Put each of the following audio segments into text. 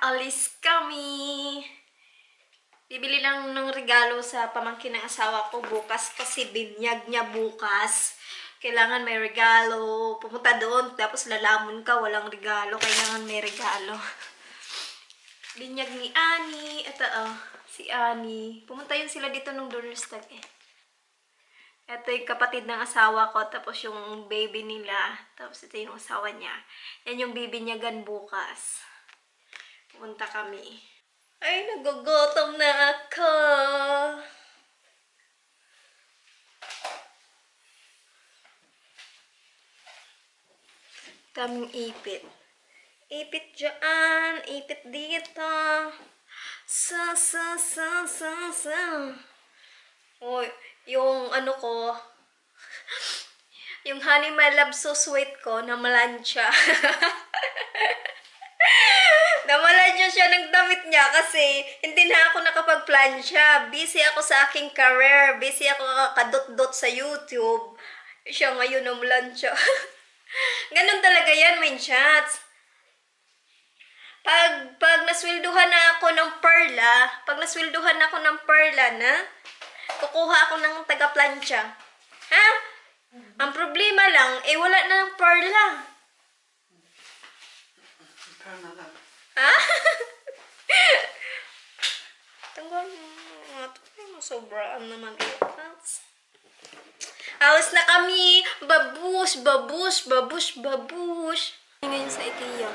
aalis kami. Bibili lang ng regalo sa pamangkin ng asawa ko bukas kasi binyag niya bukas. Kailangan may regalo. Pumunta doon, tapos lalamon ka, walang regalo. Kailangan may regalo. Binyag ni Ani. Ito, si Ani. Pumunta yun sila dito nung Donnerstag eh. Ito yung kapatid ng asawa ko, tapos yung baby nila. Tapos ito yung asawa niya. Yan yung bibinyagan bukas. Pumunta kami. Ay, nagugutom na ako. Daming ipit. Ipit dyan. Ipit dito. Sa. Uy, yung ano ko, yung Honey My Love So Sweet ko, namalansya. Namalansya siya ng damit niya kasi hindi na ako nakapag-plansya. Busy ako sa aking career. Busy ako kakadot-dot sa YouTube. Siya ngayon namalansya. Ganun talaga yan, main chats. Pag naswelduhan na ako ng perla na, kukuha ako ng taga-plancha. Ha? Ang problema lang, wala na ng perla. Ha? Tanggal mo. Sobraan naman ito. Awas na kami. Babush. Ngayon sa IKEA.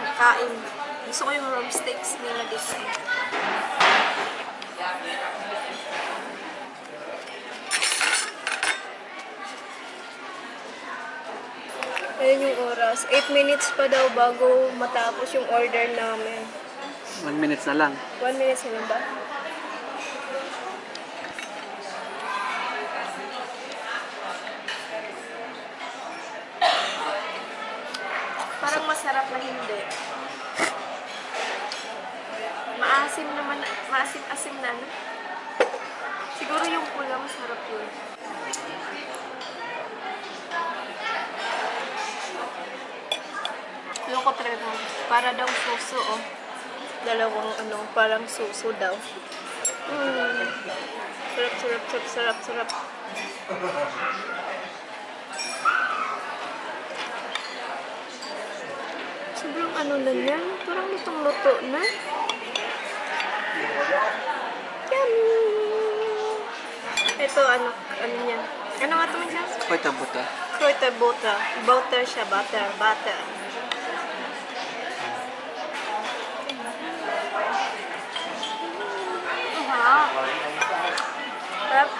Nakain. Gusto ko yung rump steaks nila dito. Ayun yung oras. 8 minutes pa daw bago matapos yung order namin. 1 minute na lang. 1 minute na lang ba? Parang masarap na hindi. Maasim naman, maasim-asim na, no? Siguro yung pula masarap yun. Loko talaga. Para daw suso, oh. Dalawang parang suso daw. Sarap. Sobrang na yan. Parang lutong-luto na. Yummy! Ito, ano yan? Ano nga ito siya? Kroita butter. Butter siya, butter. Sarap.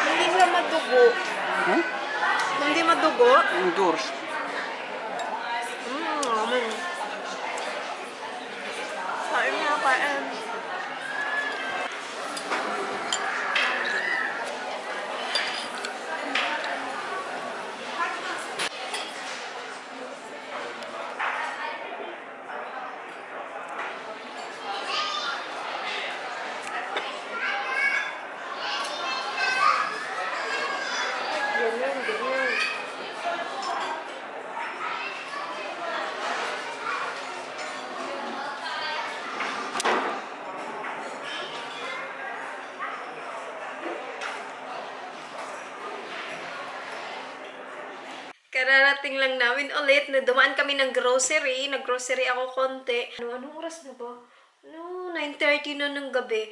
Hindi siya madugo. Hindi madugo. Endures. Kain. Ganyan. Kararating lang namin ulit na dumaan kami ng grocery. Nag-grocery ako konti. Anong oras na ba? 9:30 na ng gabi.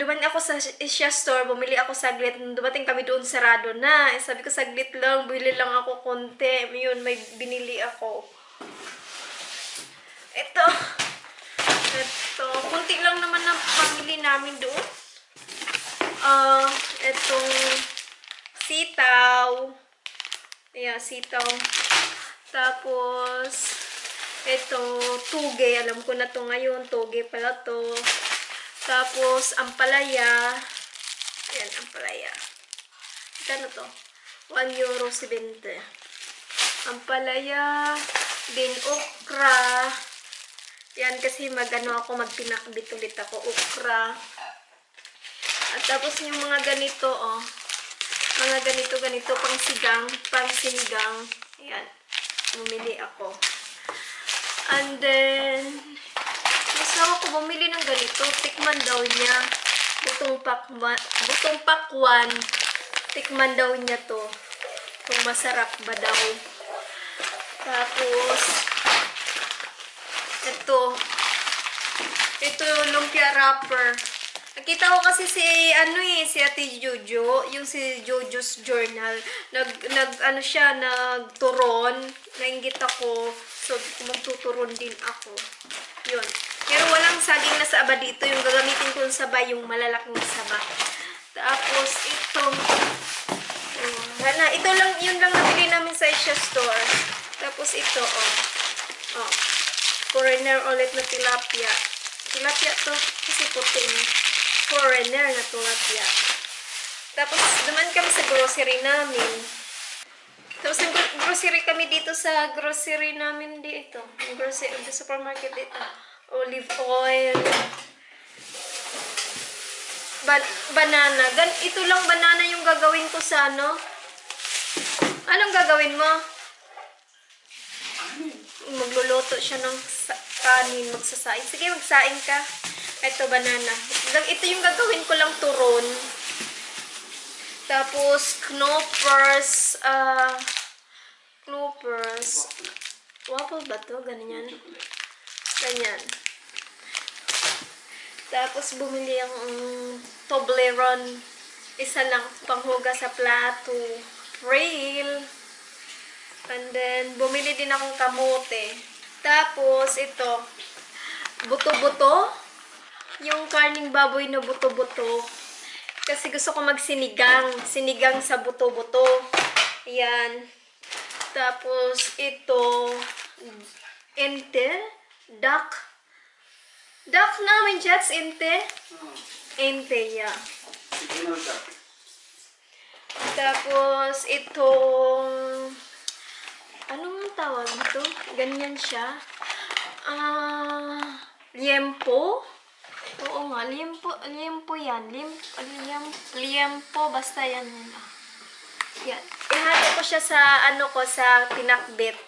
Dumaan ako sa Asia store, bumili ako saglit. Dumating kami doon, sarado na. Sabi ko, saglit lang, bili lang ako konti. Yun, may binili ako. Ito, konti lang naman ang pamili namin doon. Itong sitaw. Ayan, sitaw. Tapos, ito, tuge. Alam ko na to ngayon. Tuge pala to. Tapos, ampalaya. Ayan, ampalaya. Kano to? €1.70. Ampalaya. Din okra. Yan, kasi magpinakbit ulit ako. Okra. At tapos yung mga ganito, mga ganito, pang sinigang. Ayan, bumili ako. And then, asawa ko bumili ng ganito. Tikman daw niya. Butong pakwan. Tikman daw niya to. Kung masarap ba daw. Tapos, ito yung lumpia wrapper. Nakita ko kasi si Ate Jojo, yung si Jojo's Journal. Nagturon. Nainggit ako. So, magtuturon din ako. Yun. Pero walang saging na saba dito. Yung gagamitin ko yung saba, yung malalaking saba. Tapos, yun lang nabili namin sa Asia Store. Tapos ito, foreigner ulit na tilapia. Tilapia to, kasi puting foreigner na tilapia. Tapos, duman kami sa grocery namin. Tapos, grocery kami dito sa grocery namin dito. The supermarket dito. Olive oil. Banana. Ito lang banana yung gagawin ko sa ano. Anong gagawin mo? Magluluto siya ng kanin, magsasaing. Sige, magsaing ka. Ito, banana. Ito yung gagawin ko lang turon. Tapos, knoppers. Waffle ba to? Ganyan. Ganyan. Tapos, bumili ang Toblerone. Isa lang panghuga sa plato. Rail. And then, bumili din akong kamote. Tapos, ito. Buto-buto. Yung karning baboy na buto-buto. Kasi gusto ko magsinigang. Sinigang sa buto-buto. Ayan. Tapos, ito. Ente. Duck. Duck namin, Jets. Ente. Ente, yeah. Tapos, itong anong tawag ito? Ganyan siya. Liempo. Oo nga, liempo yan. Liempo, basta yan. Yan. Ihalo ko siya sa, sa pinakbit.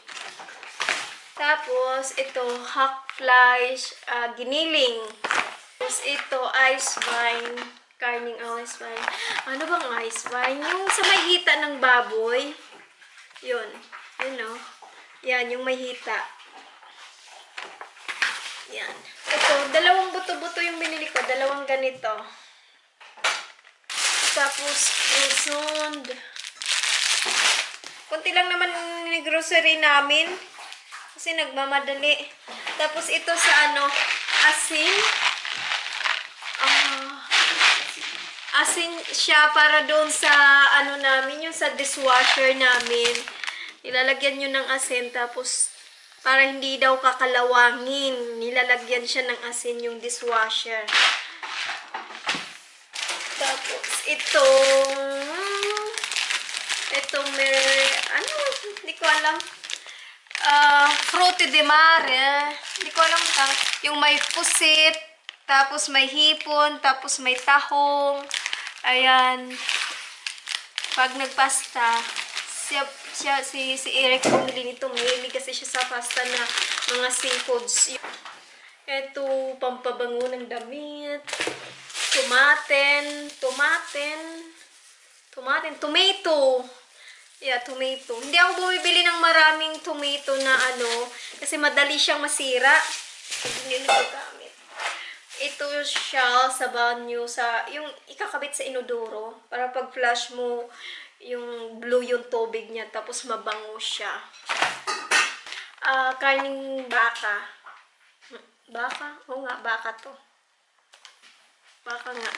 Tapos, ito, hot flies, giniling. Tapos, ito, ice wine. Karning ice wine. Ano bang ice wine? Yung sa may hita ng baboy. Yun. Yun, no? Yan, yung may hita. Yan. Ito, dalawang buto-buto yung binili ko. Dalawang ganito. Tapos, usond. Kunti lang naman ni grocery namin. Kasi nagmamadali. Tapos, ito sa asin. Asin siya para doon sa namin, yung sa dishwasher namin. Nilalagyan nyo ng asin, tapos para hindi daw kakalawangin, nilalagyan siya ng asin yung dishwasher. Tapos itong hindi ko alam. Frutti di mare. Hindi ko alam yung may pusit, tapos may hipon, tapos may tahong. Ayan. Pag nagpasta, si Eric bumili nito. Mahilig kasi siya sa pasta na mga seafoods. Ito, pampabango ng damit. Tomato. Yeah, tomato. Hindi ako bumibili ng maraming tomato na kasi madali siyang masira. Hindi nagagamit. Ito siya sa banyo, yung ikakabit sa inodoro. Para pag flush mo, yung blue yung tubig niya, tapos mabango siya. Karning baka. Baka? Oo nga, baka to. Baka nga.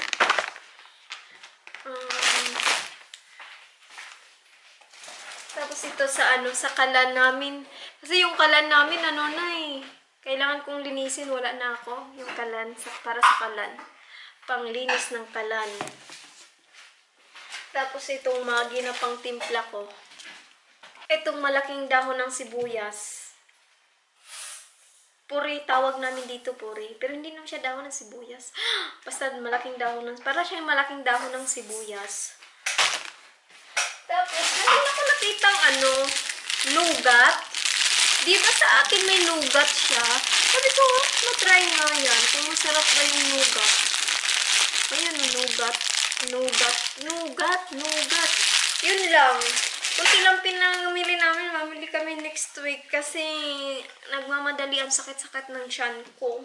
Tapos ito sa kalan namin. Kasi yung kalan namin, kailangan kong linisin. Wala na ako. Yung kalan, para sa kalan. Panglinis ng kalan. Tapos itong magi na pang timpla ko. Itong malaking dahon ng sibuyas. Puri, tawag namin dito puri. Pero hindi naman siya dahon ng sibuyas. Basta malaking dahon para siya yung malaking dahon ng sibuyas. Tapos, hindi na ko nakitang lugat. Di ba sa akin may nougat siya? Sabi ko, matry nga yan. Kung masarap ba yung nougat. Ayan, nougat. Nougat. Nougat. Nougat. Yun lang. Kunti lang pinamili namin. Mamili kami next week kasi nagmamadali ang sakit-sakit ng tiyan ko.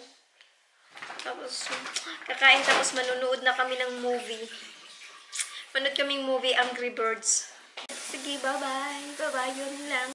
Tapos, kakain tapos manunood na kami ng movie. Manood kaming movie, Angry Birds. Sige, bye-bye. Bye-bye, yun lang.